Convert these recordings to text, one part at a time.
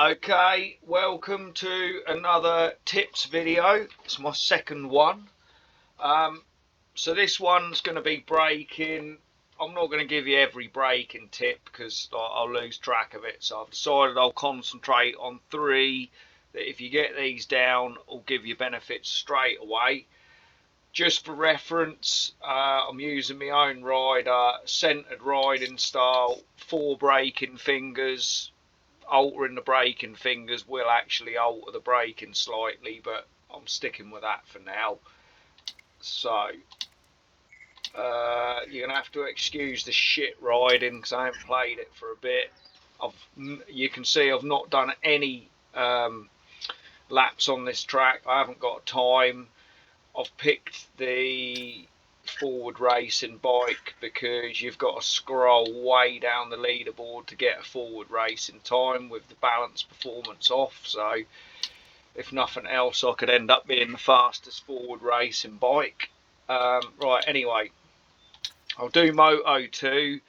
Okay, welcome to another tips video. It's my second one. So this one's going to be braking. I'm not going to give you every braking tip because I'll lose track of it. So I've decided I'll concentrate on three that if you get these down will give you benefits straight away. Just for reference, I'm using my own rider, centered riding style, 4 braking fingers. Altering the braking fingers will actually alter the braking slightly, but I'm sticking with that for now. So you're gonna have to excuse the shit riding because I haven't played it for a bit. You can see I've not done any laps on this track. I haven't got time. I've picked the forward racing bike because you've got to scroll way down the leaderboard to get a forward racing time with the balance performance off. So if nothing else, I could end up being the fastest forward racing bike. Right, anyway, I'll do Moto2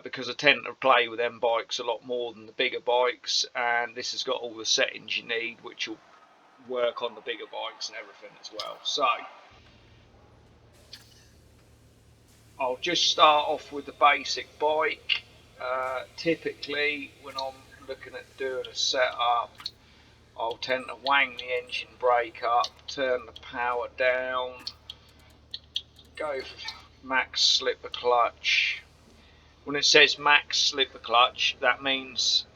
because I tend to play with them bikes a lot more than the bigger bikes, and this has got all the settings you need, which will work on the bigger bikes and everything as well. So I'll just start off with the basic bike. Typically when I'm looking at doing a setup, I'll tend to wang the engine brake up, turn the power down, go for max slipper clutch. When it says max slipper clutch, that means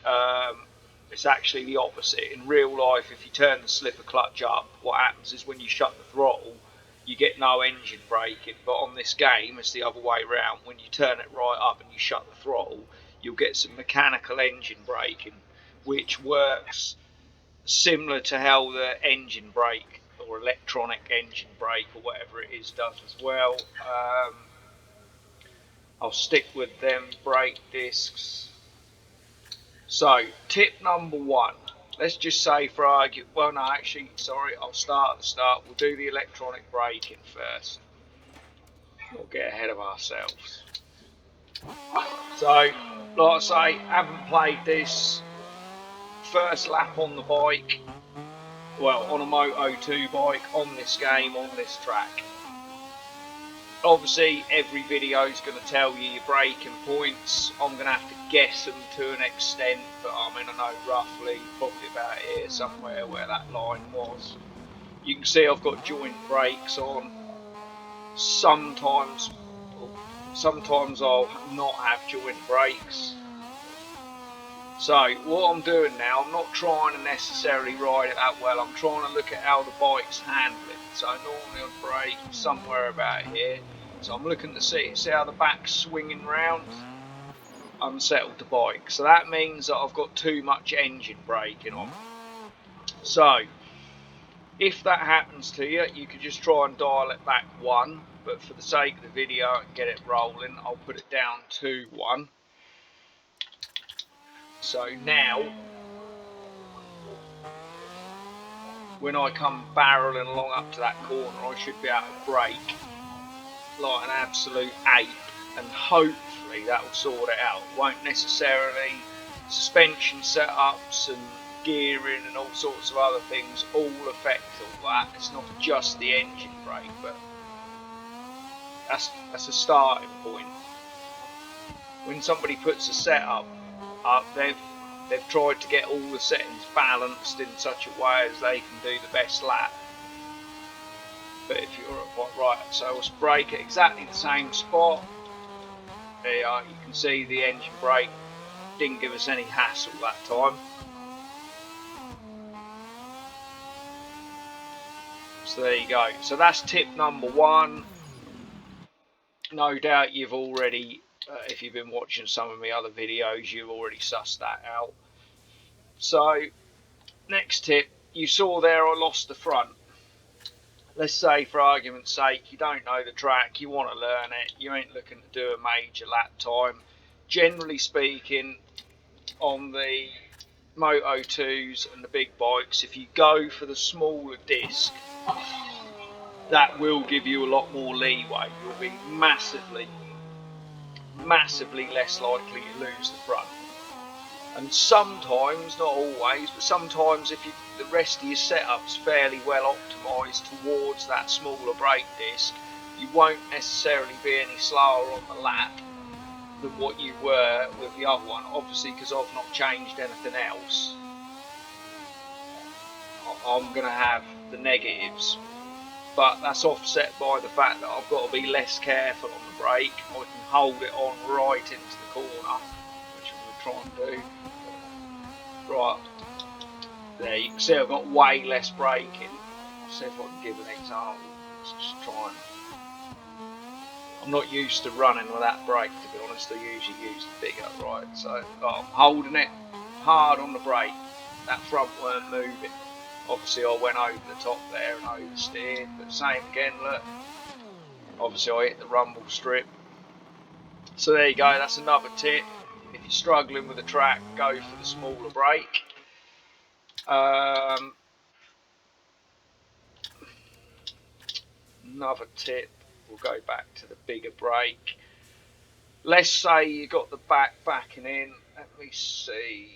it's actually the opposite. In real life, if you turn the slipper clutch up, what happens is when you shut the throttle, you get no engine braking. But on this game, it's the other way around. When you turn it right up and you shut the throttle, you'll get some mechanical engine braking, which works similar to how the engine brake or electronic engine brake or whatever it is does as well. I'll stick with them brake discs. So tip number 1, let's just say for argument, well no actually sorry, I'll start at the start. We'll do the electronic braking first. We'll get ahead of ourselves. So like I say, haven't played this. First lap on the bike, well on a Moto2 bike, on this game, on this track. Obviously every video is going to tell you your braking points. I'm going to have to guess them to an extent, but I mean I know roughly, probably about here somewhere where that line was. You can see I've got joint brakes on. Sometimes I'll not have joint brakes. So what I'm doing now, I'm not trying to necessarily ride it that well. I'm trying to look at how the bike's handling. So normally I'd brake somewhere about here. So I'm looking to see how the back's swinging round. Unsettled the bike. So that means that I've got too much engine braking on. So if that happens to you, you could just try and dial it back 1. But for the sake of the video and get it rolling, I'll put it down to 1. So now, when I come barreling along up to that corner, I should be able to brake like an absolute ape, and hopefully that will sort it out. It won't necessarily, suspension setups and gearing and all sorts of other things all affect all that. It's not just the engine brake, but that's a starting point. When somebody puts a setup up, they've tried to get all the settings balanced in such a way as they can do the best lap. But if you're at right, so let's brake at exactly the same spot. There you are. You can see the engine brake didn't give us any hassle that time. So there you go. So that's tip number 1. No doubt you've already, if you've been watching some of my other videos, you've already sussed that out. So next tip, you saw there I lost the front. Let's say for argument's sake you don't know the track, you want to learn it, you ain't looking to do a major lap time. Generally speaking, on the Moto2s and the big bikes, if you go for the smaller disc, that will give you a lot more leeway. You'll be massively less likely to lose the front. And sometimes, not always, but sometimes if the rest of your setup's fairly well optimised towards that smaller brake disc, you won't necessarily be any slower on the lap than what you were with the other one. Obviously, because I've not changed anything else, I'm going to have the negatives. But that's offset by the fact that I've got to be less careful on the brake. I can hold it on right into the corner, which I'm going to try and do. Right, there you can see I've got way less braking. I'll see if I can give an example. Let's just try and... I'm not used to running with that brake, to be honest. I usually use the bigger, right? So I'm holding it hard on the brake. That front weren't moving. Obviously I went over the top there and oversteered, but same again, look. Obviously I hit the rumble strip. So there you go, that's another tip. If you're struggling with the track, go for the smaller brake. Another tip, we'll go back to the bigger brake. Let's say you got the back backing in. Let me see,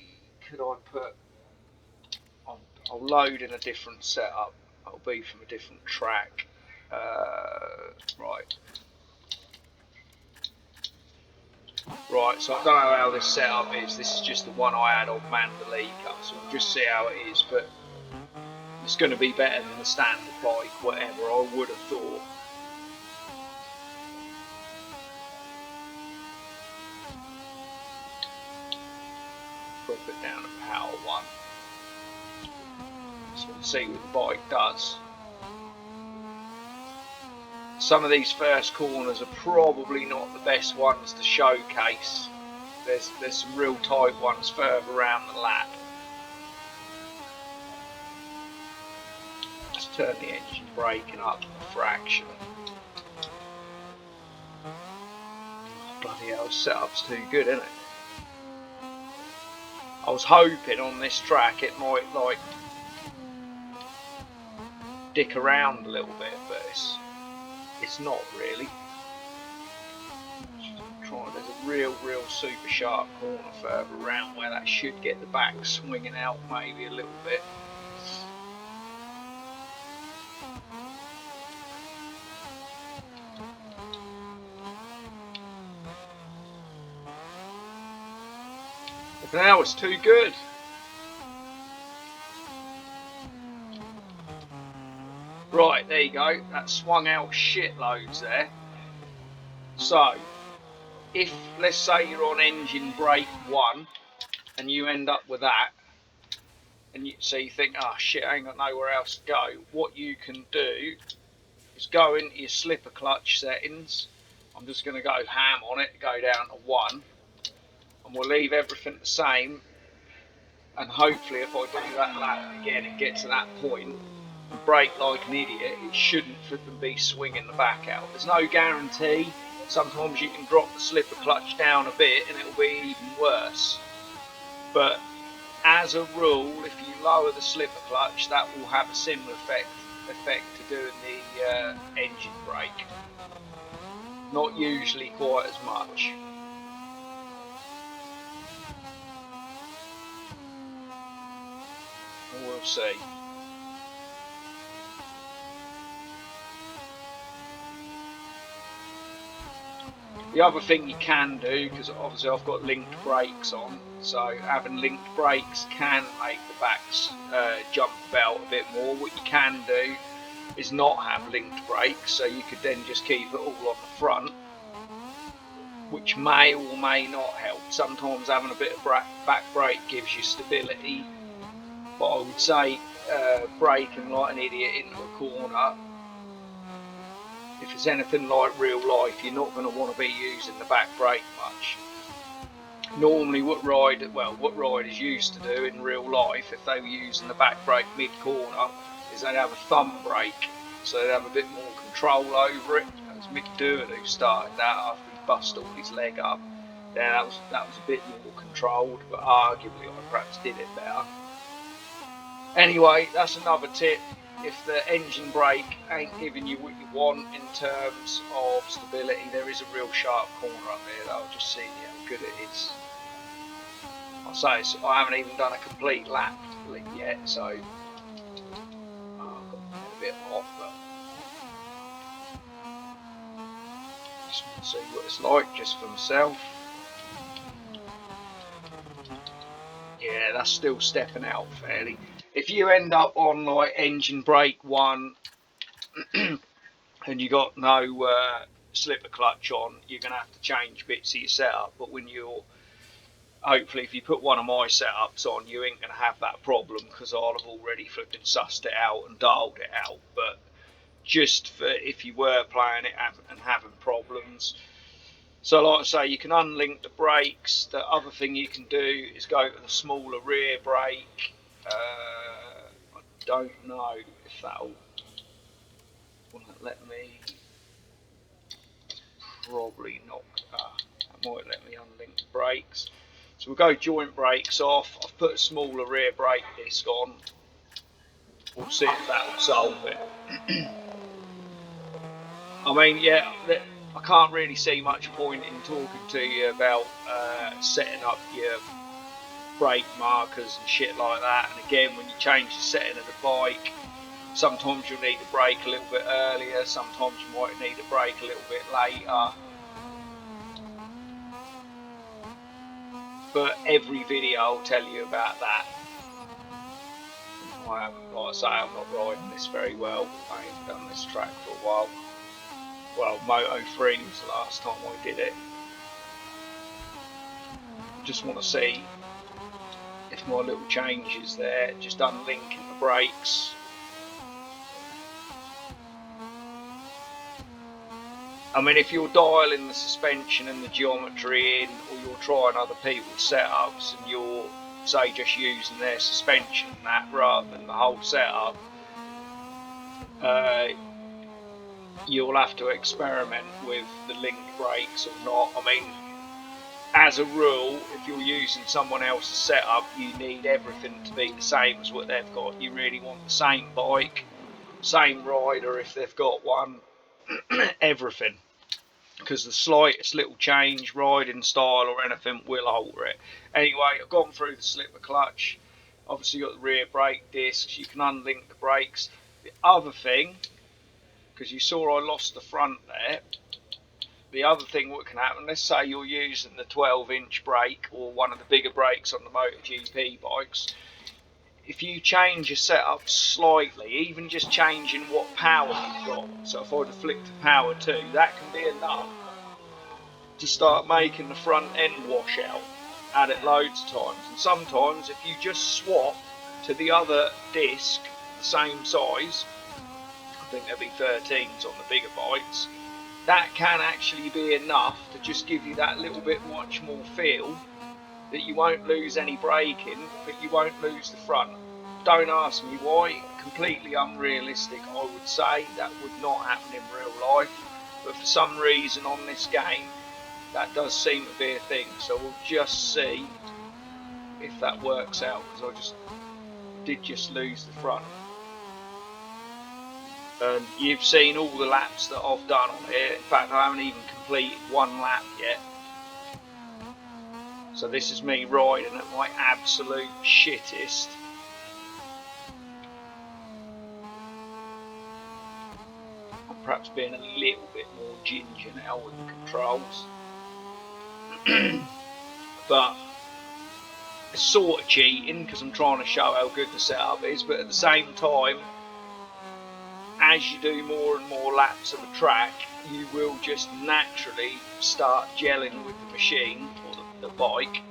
could I put... I'll load in a different setup. It'll be from a different track. Right, so I don't know how this setup is. This is just the one I had on Mandalika, so we'll just see how it is. But it's going to be better than the standard bike, whatever I would have thought. Drop it down to power 1. So we'll see what the bike does. Some of these first corners are probably not the best ones to showcase. There's some real tight ones further around the lap. Let's turn the engine braking up a fraction. Bloody hell, setup's too good, isn't it? I was hoping on this track it might like dick around a little bit, but it's not really. There's a real super sharp corner further around where that should get the back swinging out maybe a little bit. But now it's too good. Right, there you go. That swung out shitloads there. So, if, let's say you're on engine brake 1 and you end up with that, and so you think, oh shit, I ain't got nowhere else to go, what you can do is go into your slipper clutch settings. I'm just going to go ham on it, go down to 1, and we'll leave everything the same, and hopefully if I do that lap again and get to that point and brake like an idiot, it shouldn't be swinging the back out. There's no guarantee. Sometimes you can drop the slipper clutch down a bit and it'll be even worse. But as a rule, if you lower the slipper clutch, that will have a similar effect to doing the engine brake. Not usually quite as much. We'll see. The other thing you can do, because obviously I've got linked brakes on, so having linked brakes can make the backs jump about a bit more. What you can do is not have linked brakes, so you could then just keep it all on the front, which may or may not help. Sometimes having a bit of back brake gives you stability, but I would say braking like an idiot into a corner, if it's anything like real life, you're not going to want to be using the back brake much. Normally what riders used to do in real life, if they were using the back brake mid-corner, is they'd have a thumb brake, so they'd have a bit more control over it. That was Mick Doohan who started that after he busted all his leg up. Yeah, that was a bit more controlled, but arguably I perhaps did it better. Anyway, that's another tip. If the engine brake ain't giving you what you want in terms of stability, there is a real sharp corner up there that I'll just see how good it is. I say I haven't even done a complete lap yet, so I've got a bit off, but just want to see what it's like just for myself. Yeah, that's still stepping out fairly. If you end up on like engine brake 1 and you got no slipper clutch on, you're going to have to change bits of your setup. But when you're, hopefully if you put one of my setups on, you ain't going to have that problem, because I'll have already flipping sussed it out and dialed it out. But just for if you were playing it and having problems, so like I say, you can unlink the brakes. The other thing you can do is go to the smaller rear brake. I don't know if that'll let me. Probably not. That might let me unlink the brakes. So we'll go joint brakes off. I've put a smaller rear brake disc on. We'll see if that'll solve it. I mean, yeah, I can't really see much point in talking to you about setting up your brake markers and shit like that. And again, when you change the setting of the bike, sometimes you'll need to brake a little bit earlier, sometimes you might need to brake a little bit later. But every video will tell you about that. Like I say, I'm not riding this very well. I ain't done this track for a while. Well, Moto3 was the last time I did it. Just want to see if my little changes there, just unlinking the brakes. I mean, if you're dialing the suspension and the geometry in, or you're trying other people's setups and you're, say, just using their suspension and that rather than the whole setup, you'll have to experiment with the linked brakes or not. I mean, as a rule, if you're using someone else's setup, you need everything to be the same as what they've got. You really want the same bike, same rider if they've got one, everything. Because the slightest little change, riding style or anything, will alter it. Anyway, I've gone through the slipper clutch. Obviously, you've got the rear brake discs. You can unlink the brakes. The other thing, because you saw I lost the front there, the other thing what can happen, let's say you're using the 12-inch brake or one of the bigger brakes on the MotoGP bikes. If you change your setup slightly, even just changing what power you've got, so if I'd have flicked to power 2, that can be enough to start making the front end wash out. Had it loads of times. And sometimes if you just swap to the other disc, the same size, I think there'll be 13s on the bigger bikes, that can actually be enough to just give you that little bit much more feel, that you won't lose any braking, but you won't lose the front. Don't ask me why. Completely unrealistic, I would say. That would not happen in real life, but for some reason on this game that does seem to be a thing. So we'll just see if that works out, because I did just lose the front. And you've seen all the laps that I've done on here. In fact, I haven't even completed one lap yet. So this is me riding at my absolute shittest. I'm perhaps being a little bit more ginger now with the controls. But it's sort of cheating, because I'm trying to show how good the setup is, but at the same time, as you do more and more laps of a track, you will just naturally start gelling with the machine or the bike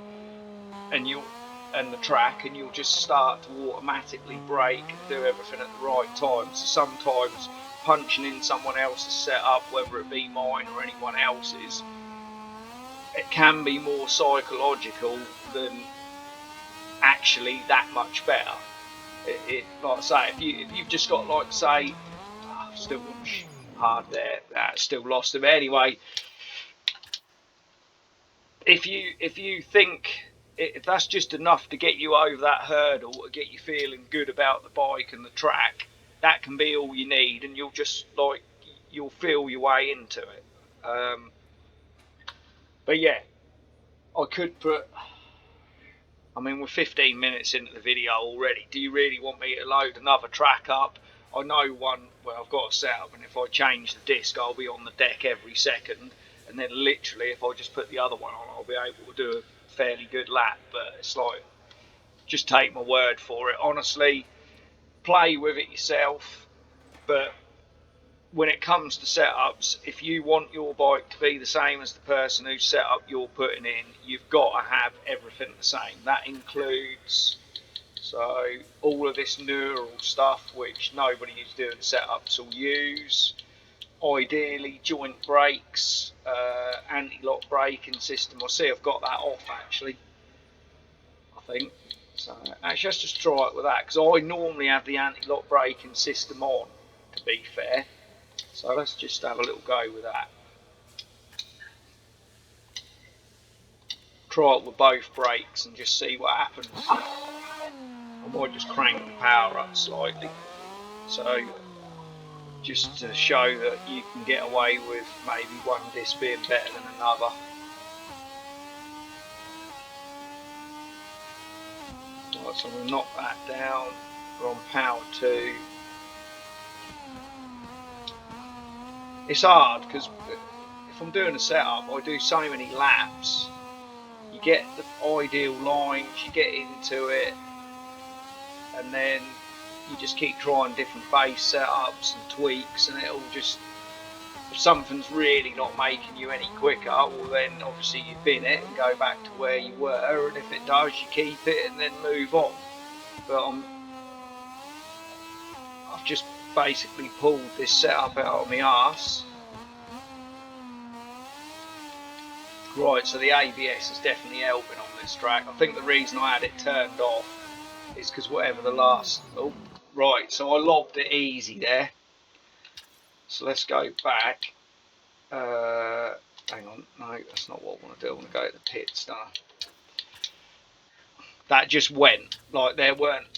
and the track, and you'll just start to automatically brake and do everything at the right time. So sometimes punching in someone else's setup, whether it be mine or anyone else's, it can be more psychological than actually that much better. Like I say, if you've just got, like, say, still hard there, still lost him. Anyway, if you think if that's just enough to get you over that hurdle, to get you feeling good about the bike and the track, that can be all you need, and you'll feel your way into it. But yeah, I could put I mean, we're 15 minutes into the video already. Do you really want me to load another track up? I know one where I've got a setup, and if I change the disc, I'll be on the deck every second. And then literally, if I just put the other one on, I'll be able to do a fairly good lap. But it's like, just take my word for it. Honestly, play with it yourself. But when it comes to setups, if you want your bike to be the same as the person whose setup you're putting in, you've got to have everything the same. That includes all of this neural stuff, which nobody who's doing setups will use. Ideally, joint brakes, anti-lock braking system. I see I've got that off actually, I think. So actually, let's just try it with that, because I normally have the anti-lock braking system on, to be fair. So let's just have a little go with that. Try it with both brakes and just see what happens. I might just crank the power up slightly. So just to show that you can get away with maybe one disc being better than another. Right, so I'm going to knock that down. We're on power 2. It's hard because if I'm doing a setup, I do so many laps. You get the ideal lines, you get into it, and then you just keep trying different base setups and tweaks, and it'll just, if something's really not making you any quicker, well then obviously you bin it and go back to where you were, and if it does, you keep it and then move on. But I've just basically pulled this setup out of my arse. Right, so the ABS is definitely helping on this track. I think the reason I had it turned off is because whatever the last... Oh, right, so I lobbed it easy there. So let's go back. Hang on, no, that's not what I want to do. I want to go to the pits, don't I? That just went. Like, there weren't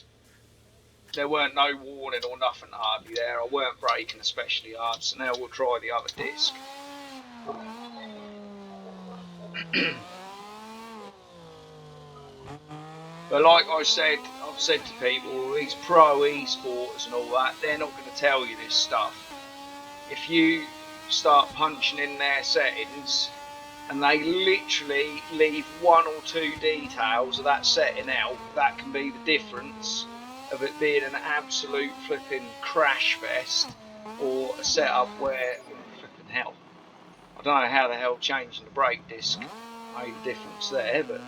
no warning or nothing hardly there. I weren't braking especially hard, so now we'll try the other disc. But like I said, I've said to people, these pro e-sporters and all that, they're not going to tell you this stuff. If you start punching in their settings and they literally leave 1 or 2 details of that setting out, that can be the difference of it being an absolute flipping crash fest or a setup where, flipping hell, I don't know how the hell changing the brake disc made a difference there, but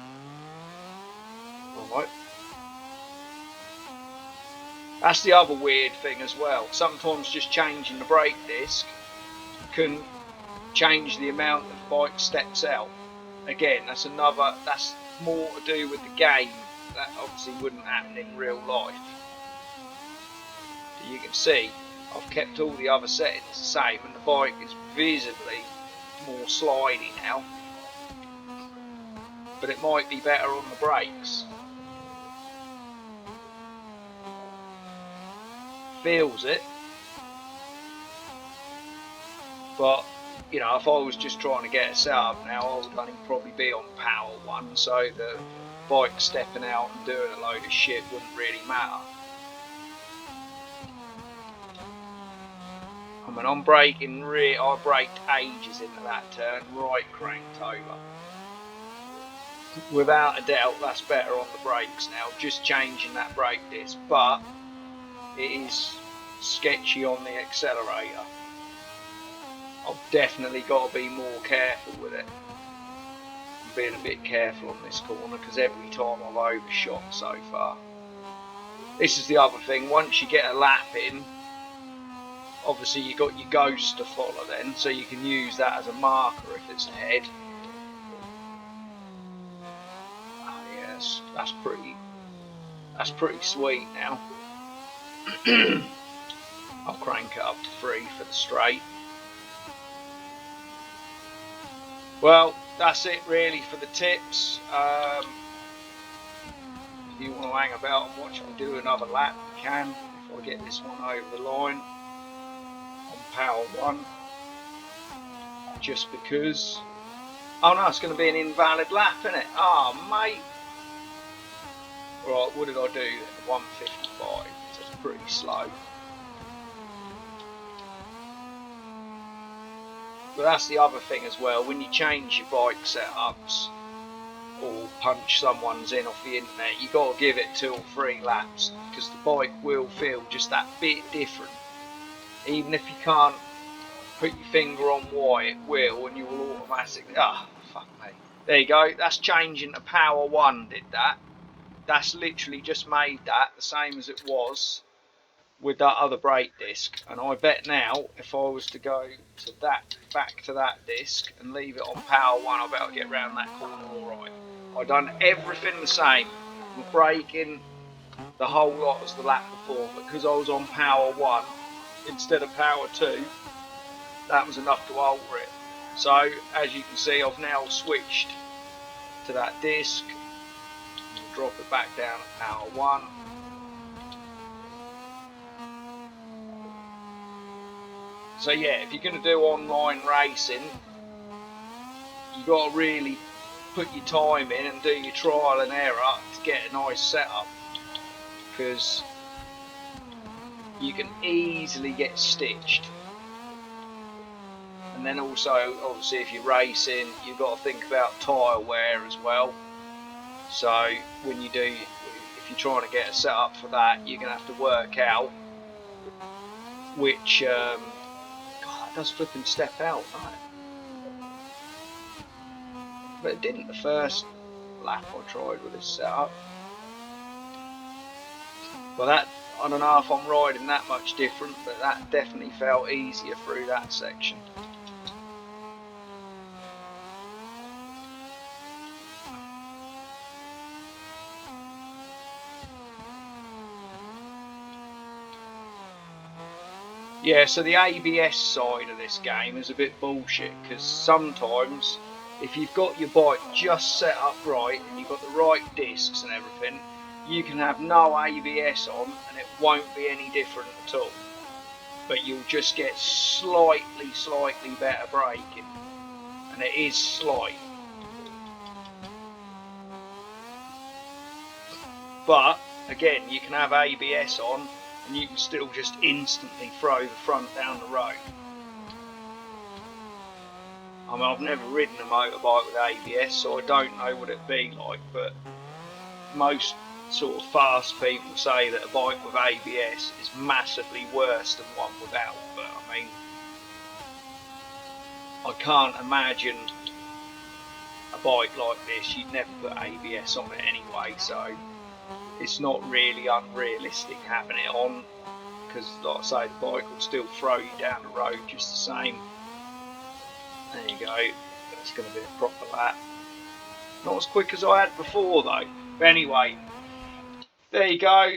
alright. That's the other weird thing as well. Sometimes just changing the brake disc can change the amount that the bike steps out. Again, that's more to do with the game. That obviously wouldn't happen in real life. But you can see I've kept all the other settings the same, and the bike is visibly more slidey now. But it might be better on the brakes. Feels it, but you know, if I was just trying to get a setup now, I would only probably be on power 1, so the bike stepping out and doing a load of shit wouldn't really matter. I mean, I'm braking I braked ages into that turn, right cranked over. Without a doubt, that's better on the brakes now, just changing that brake disc, but it is sketchy on the accelerator. I've definitely got to be more careful with it. I'm being a bit careful on this corner because every time I've overshot so far. This is the other thing, once you get a lap in, obviously you got your ghost to follow then, so you can use that as a marker if it's ahead. Oh yes, that's pretty sweet now. I'll crank it up to 3 for the straight. Well, that's it really for the tips. If you want to hang about and watch me do another lap, you can. If I get this one over the line on power 1, just because. Oh no, it's going to be an invalid lap, isn't it? Oh mate, Right, what did I do? 155, so it's pretty slow. But that's the other thing as well, when you change your bike setups or punch someone's in off the internet, you got to give it 2 or 3 laps, because the bike will feel just that bit different. Even if you can't put your finger on why, it will, and you will automatically, fuck me. There you go, that's changing to Power 1 did that. That's literally just made that the same as it was with that other brake disc. And I bet now if I was to go to that, back to that disc and leave it on Power 1, I bet I'll get round that corner alright. I've done everything the same, my braking, the whole lot as the lap before, but because I was on Power 1 instead of Power 2, that was enough to alter it. So as you can see, I've now switched to that disc. I'll drop it back down to Power 1. So yeah, if you're going to do online racing, you got to really put your time in and do your trial and error to get a nice setup, because you can easily get stitched. And then also, obviously, if you're racing, you've got to think about tyre wear as well. So when you do, if you're trying to get a setup for that, you're going to have to work out which, God, it does flipping step out, doesn't it? But it didn't the first lap I tried with this setup. Well, that, I don't know if I'm riding that much different, but that definitely felt easier through that section. Yeah, so the ABS side of this game is a bit bullshit, because sometimes if you've got your bike just set up right and you've got the right discs and everything, you can have no ABS on and it won't be any different at all. But you'll just get slightly better braking, and it is slight. But again, you can have ABS on and you can still just instantly throw the front down the road. I mean, I've never ridden a motorbike with ABS, so I don't know what it'd be like, but most sort of fast people say that a bike with ABS is massively worse than one without. But I mean, I can't imagine a bike like this, you'd never put ABS on it anyway, so it's not really unrealistic having it on, because like I say, the bike will still throw you down the road just the same. There you go, that's going to be a proper lap. Not as quick as I had before though. But anyway, there you go.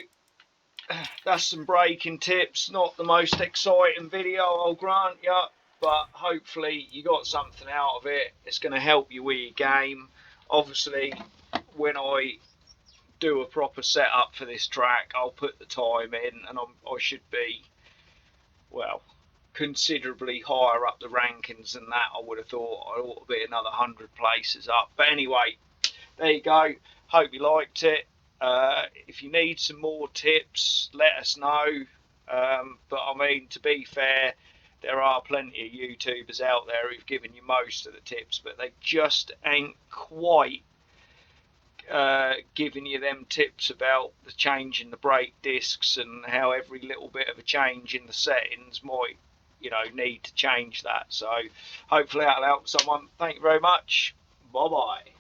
That's some braking tips. Not the most exciting video, I'll grant you, but hopefully you got something out of it. It's going to help you with your game. Obviously, when I do a proper setup for this track, I'll put the time in, and I should be, well, considerably higher up the rankings than that. I would have thought I ought to be another 100 places up. But anyway, there you go. Hope you liked it. If you need some more tips, let us know. But I mean, to be fair, there are plenty of YouTubers out there who've given you most of the tips, but they just ain't quite giving you them tips about the change in the brake discs and how every little bit of a change in the settings might, need to change that. So hopefully that'll help someone. Thank you very much. Bye bye.